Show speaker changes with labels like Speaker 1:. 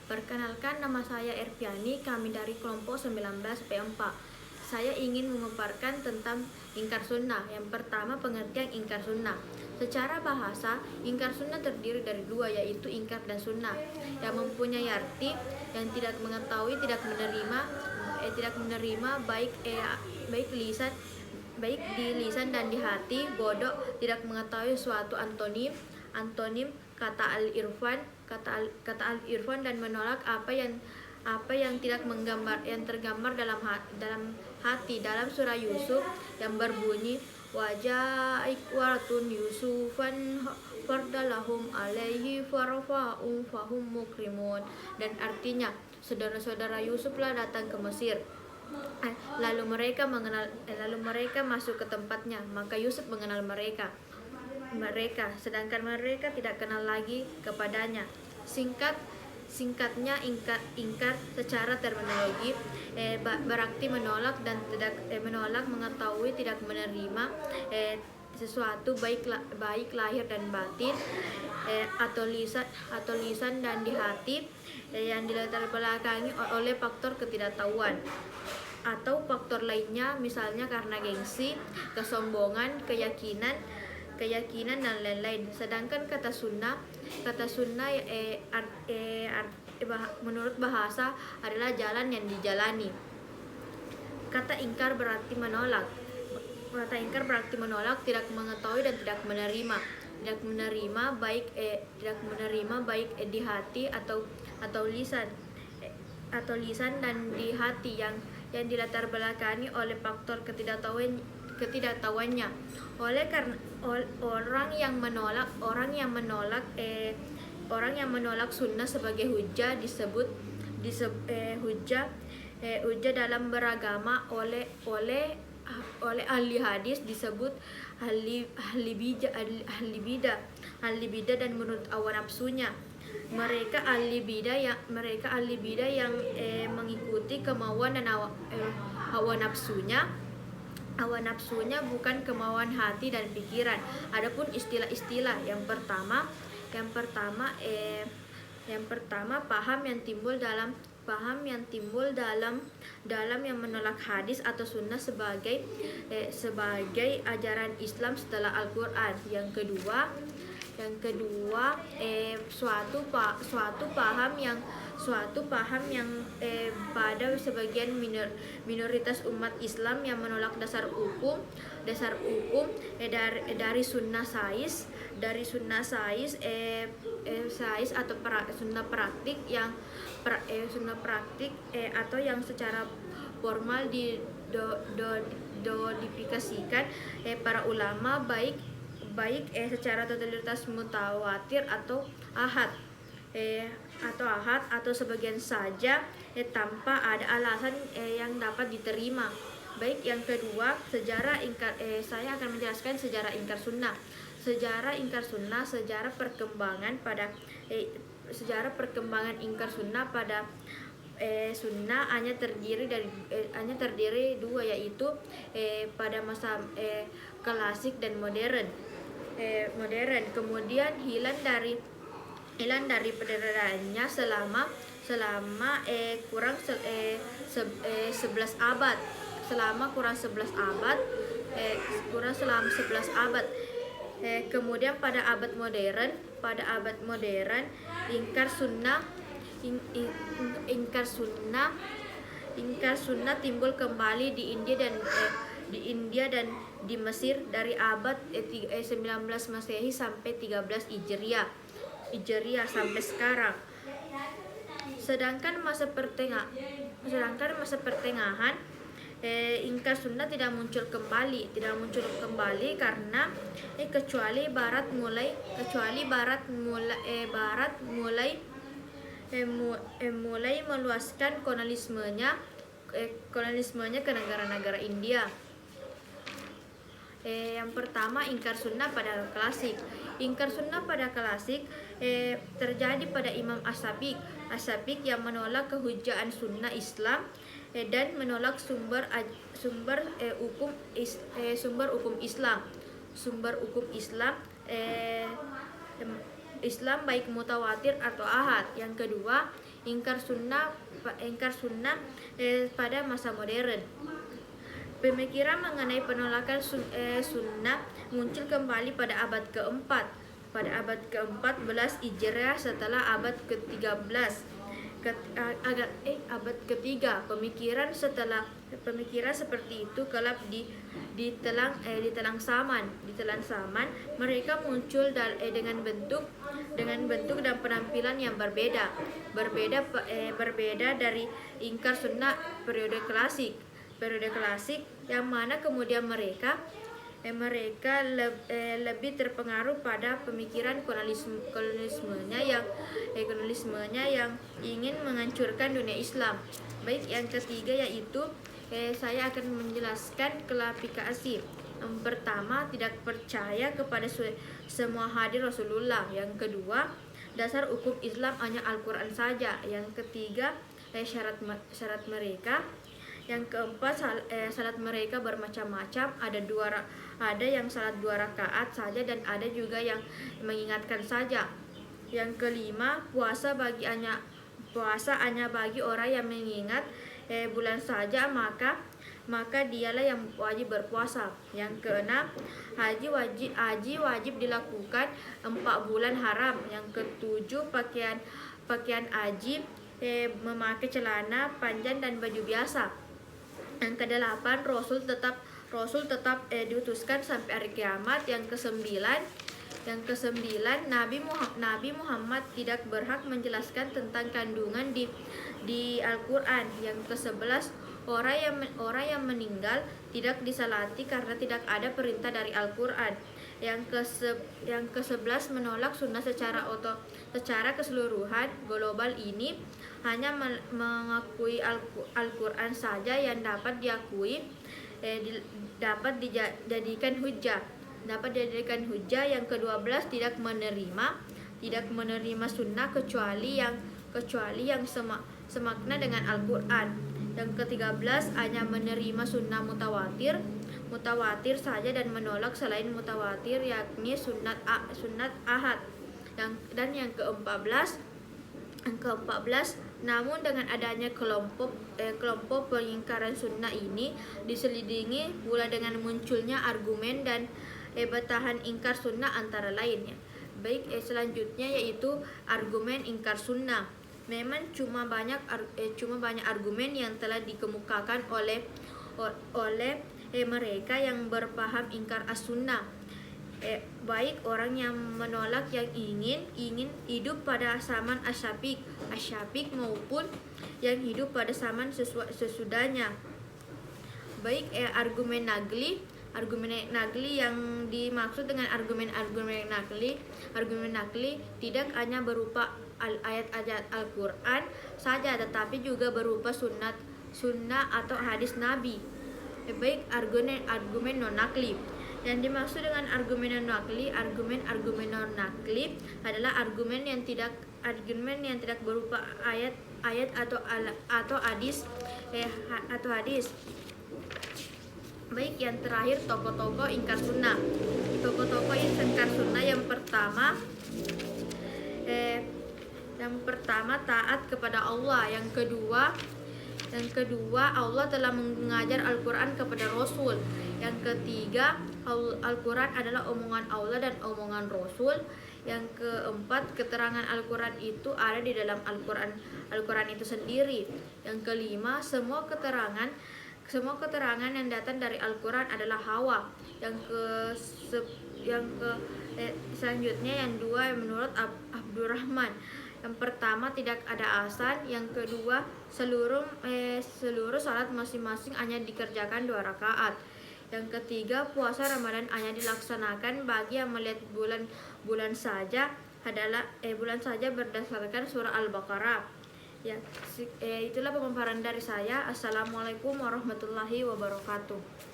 Speaker 1: Perkenalkan, nama saya Erpiani, kami dari kelompok 19P4. Saya ingin memaparkan tentang ingkar sunnah. Yang pertama, pengertian ingkar sunnah. Secara bahasa, ingkar sunnah terdiri dari dua, yaitu ingkar dan sunnah, yang mempunyai arti yang tidak mengetahui, tidak menerima baik di lisan dan di hati. Bodoh, tidak mengetahui suatu antonim kata al-irfan dan menolak apa yang tergambar dalam hati. Dalam surah Yusuf yang berbunyi wajah ikwatun yusufan fardalahum alaihi farfa'um fahum mukrimun, dan artinya saudara-saudara Yusuflah datang ke Mesir. Lalu mereka masuk ke tempatnya, maka Yusuf mengenal mereka, sedangkan mereka tidak kenal lagi kepadanya. Singkatnya, ingkar secara terminologi berarti menolak dan menolak, mengetahui, tidak menerima sesuatu baik lahir dan batin, atau lisan dan di hati, yang dilatar belakangi oleh faktor ketidaktahuan atau faktor lainnya, misalnya karena gengsi, kesombongan, keyakinan dan lain-lain. Sedangkan kata sunnah menurut bahasa adalah jalan yang dijalani. Kata ingkar berarti menolak. Tidak mengetahui dan tidak menerima baik di hati atau lisan dan di hati, yang dilatar belakangi oleh faktor ketidaktahuannya. Oleh karena orang yang menolak sunnah sebagai hujah disebut hujah dalam beragama. Oleh ahli hadis disebut ahli bidah, dan menurut hawa nafsunya. Mereka ahli bidah yang mengikuti kemauan dan hawa nafsunya, bukan kemauan hati dan pikiran. Adapun istilah-istilah yang pertama paham yang timbul dalam yang menolak hadis atau sunnah sebagai ajaran Islam setelah Al-Quran. Yang kedua, suatu paham yang pada sebagian minoritas umat Islam yang menolak dasar hukum dari sunnah sais atau sunnah praktik atau yang secara formal didodifikasikan para ulama baik secara totalitas mutawatir atau ahad atau sebagian saja tanpa ada alasan yang dapat diterima. Baik, yang kedua, sejarah ingkar. Saya akan menjelaskan sejarah ingkar sunnah. Sejarah perkembangan ingkar sunnah pada sunnah hanya terdiri dua, yaitu pada masa klasik dan modern. Kemudian hilang dari peredarannya selama kurang 11 abad. Kemudian pada abad modern ingkar sunnah timbul kembali di India dan di Mesir dari abad 19 Masehi sampai 13 Hijriah sampai sekarang. Sedangkan masa pertengahan ingkar sunnah tidak muncul kembali karena kecuali Barat mulai meluaskan kolonialismenya ke negara-negara India. Yang pertama, ingkar sunnah pada klasik. Ingkar sunnah pada klasik terjadi pada Imam As-Syafiq yang menolak kehujahan sunnah Islam dan menolak sumber hukum Islam. Islam baik mutawatir atau ahad. Yang kedua, ingkar sunnah pada masa modern. Pemikiran mengenai penolakan sunnah muncul kembali pada abad keempat. Pada abad ke-14 Hijriah setelah abad ke-13. Abad ketiga, pemikiran seperti itu kelak ditelang Saman. Mereka muncul dengan bentuk dan penampilan yang berbeda dari ingkar sunnah periode klasik yang mana kemudian mereka lebih terpengaruh pada pemikiran kolonialismenya yang ingin menghancurkan dunia Islam. Baik, yang ketiga yaitu saya akan menjelaskan klarifikasi. Yang pertama, tidak percaya kepada semua hadis Rasulullah. Yang kedua, dasar hukum Islam hanya Al-Quran saja. Yang ketiga, syarat mereka. Yang keempat, salat mereka bermacam-macam. Ada yang salat 2 rakaat saja dan ada juga yang mengingatkan saja. Yang kelima, puasa hanya bagi orang yang mengingat bulan saja, maka dialah yang wajib berpuasa. Yang keenam, haji wajib dilakukan 4 bulan haram. Yang ketujuh, pakaian haji memakai celana panjang dan baju biasa. Yang kedelapan, Rasul tetap diutuskan sampai hari kiamat. Yang kesembilan, Nabi Muhammad tidak berhak menjelaskan tentang kandungan di Al-Quran. Yang ke-11, orang yang meninggal tidak disalati karena tidak ada perintah dari Al-Quran. Yang ke-11, menolak sunnah secara keseluruhan global ini hanya mengakui Al-Quran saja yang dapat dijadikan hujah. Yang ke-12, tidak menerima sunnah kecuali yang semakna dengan Al-Quran. Yang ke-13, hanya menerima sunnah mutawatir saja dan menolak selain mutawatir, yakni sunnat ahad. Dan yang ke-14, namun dengan adanya kelompok pengingkaran sunnah ini diselingi pula dengan munculnya argumen dan batahan ingkar sunnah antara lainnya. Baik, selanjutnya yaitu argumen ingkar sunnah. Memang cuma banyak argumen yang telah dikemukakan oleh mereka yang berpaham ingkar as-sunnah. Baik orang yang menolak yang ingin hidup pada zaman asy-syafiq maupun yang hidup pada zaman sesudahnya. Baik, argumen nagli yang dimaksud dengan argumen nagli tidak hanya berupa ayat-ayat Al-Quran saja, tetapi juga berupa sunnah atau hadis Nabi. Baik, argumen non-nagli. Yang dimaksud dengan argumen non-nagli adalah argumen yang tidak berupa ayat atau hadis. Baik, yang terakhir, tokoh-tokoh ingkar sunnah. Tokoh-tokoh ingkar sunnah yang pertama taat kepada Allah. Yang kedua, Allah telah mengajar Al-Quran kepada Rasul. Yang ketiga, Al-Quran adalah omongan Allah dan omongan Rasul. Yang keempat, keterangan Al-Quran itu ada di dalam Al-Quran itu sendiri. Yang kelima, semua keterangan yang datang dari Al-Quran adalah hawa. Selanjutnya yang dua, menurut Abdurrahman. Yang pertama, tidak ada azan. Yang kedua, seluruh salat masing-masing hanya dikerjakan 2 rakaat. Yang ketiga, puasa Ramadan hanya dilaksanakan bagi yang melihat bulan saja berdasarkan surah Al-Baqarah. Ya, itulah pemaparan dari saya. Assalamualaikum warahmatullahi wabarakatuh.